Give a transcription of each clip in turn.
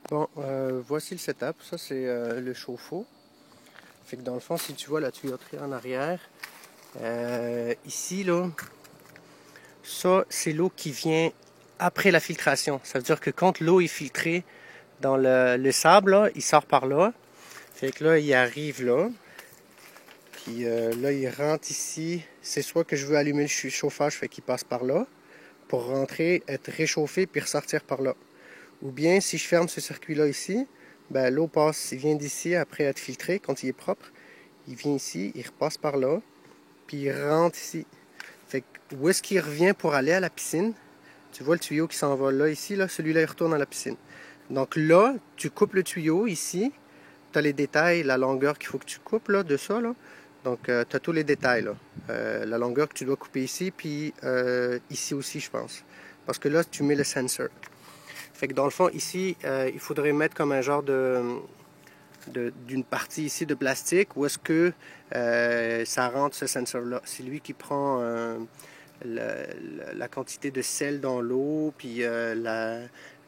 Bon, voici le setup. Ça, c'est le chauffe-eau. Fait que dans le fond, si tu vois la tuyauterie en arrière, ici, là, ça, c'est l'eau qui vient après la filtration. Ça veut dire que quand l'eau est filtrée dans le sable, là, il sort par là. Fait que là, il arrive là. Puis là, il rentre ici. C'est soit que je veux allumer le chauffage, fait qu'il passe par là, pour rentrer, être réchauffé, puis ressortir par là. Ou bien, si je ferme ce circuit-là ici, ben, l'eau passe, il vient d'ici après être filtré, quand il est propre. Il vient ici, il repasse par là, puis il rentre ici. Fait que où est-ce qu'il revient pour aller à la piscine? Tu vois le tuyau qui s'en va là, ici, là, celui-là, il retourne à la piscine. Donc là, tu coupes le tuyau ici, tu as les détails, la longueur qu'il faut que tu coupes là, de ça. Là. Donc, tu as tous les détails. Là. La longueur que tu dois couper ici, puis ici aussi, je pense. Parce que là, tu mets le sensor. Fait que dans le fond, ici, il faudrait mettre comme un genre d'une partie ici de plastique où est-ce que ça rentre ce sensor-là. C'est lui qui prend la quantité de sel dans l'eau, puis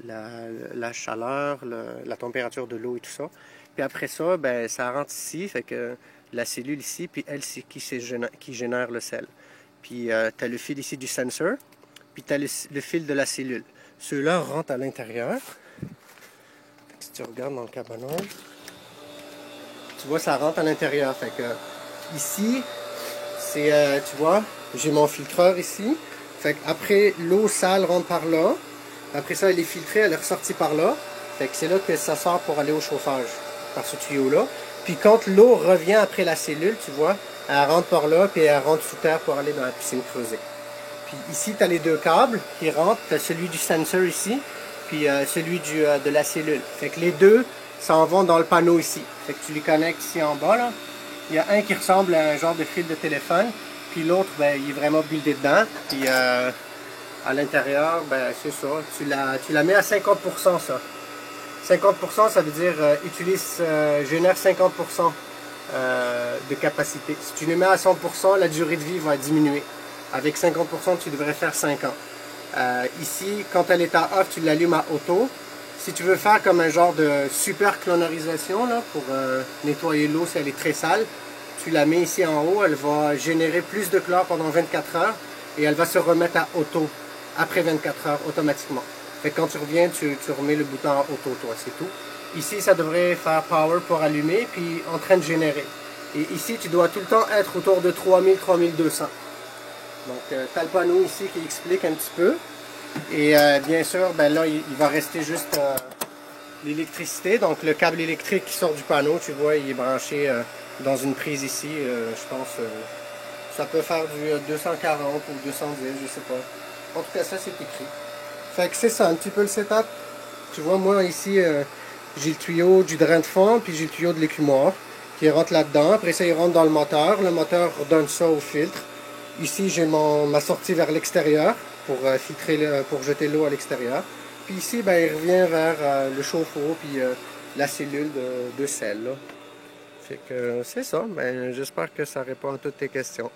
la chaleur, la température de l'eau et tout ça. Puis après ça, ben, ça rentre ici, fait que la cellule ici, puis elle, c'est qui génère le sel. Puis tu as le fil ici du sensor, puis tu as le fil de la cellule. Ceux-là rentrent à l'intérieur. Si tu regardes dans le cabanon, tu vois, ça rentre à l'intérieur. Fait que ici, c'est, tu vois, j'ai mon filtreur ici. Fait que après, l'eau sale rentre par là. Après ça, elle est filtrée, elle est ressortie par là. Fait que c'est là que ça sort pour aller au chauffage, par ce tuyau-là. Puis quand l'eau revient après la cellule, tu vois, elle rentre par là, puis elle rentre sous terre pour aller dans la piscine creusée. Puis ici, tu as les deux câbles qui rentrent. Tu as celui du sensor ici, puis celui de la cellule. Fait que les deux s'en vont dans le panneau ici. Fait que tu les connectes ici en bas. Là. Il y a un qui ressemble à un genre de fil de téléphone, puis l'autre, ben, il est vraiment buildé dedans. Puis à l'intérieur, ben, c'est ça. Tu la mets à 50%, ça. 50%, ça veut dire génère 50% de capacité. Si tu le mets à 100%, la durée de vie va diminuer. Avec 50%, tu devrais faire 5 ans. Ici, quand elle est à off, tu l'allumes à auto. Si tu veux faire comme un genre de super clonarisation là, pour nettoyer l'eau si elle est très sale, tu la mets ici en haut, elle va générer plus de chlore pendant 24 heures et elle va se remettre à auto après 24 heures automatiquement. Fait que quand tu reviens, tu remets le bouton en auto, toi, c'est tout. Ici, ça devrait faire power pour allumer, puis en train de générer. Et ici, tu dois tout le temps être autour de 3000-3200. Donc, tu as le panneau ici qui explique un petit peu. Et bien sûr, ben là, il va rester juste l'électricité. Donc, le câble électrique qui sort du panneau, tu vois, il est branché dans une prise ici. Je pense ça peut faire du 240 ou 210, je sais pas. En tout cas, ça, c'est écrit. Fait que c'est ça, un petit peu le setup. Tu vois, moi, ici, j'ai le tuyau du drain de fond, puis j'ai le tuyau de l'écumoire qui rentre là-dedans. Après ça, il rentre dans le moteur. Le moteur redonne ça au filtre. Ici, j'ai ma sortie vers l'extérieur pour pour jeter l'eau à l'extérieur. Puis ici, ben, il revient vers le chauffe-eau puis la cellule de sel. Là. Fait que c'est ça. Ben, j'espère que ça répond à toutes tes questions.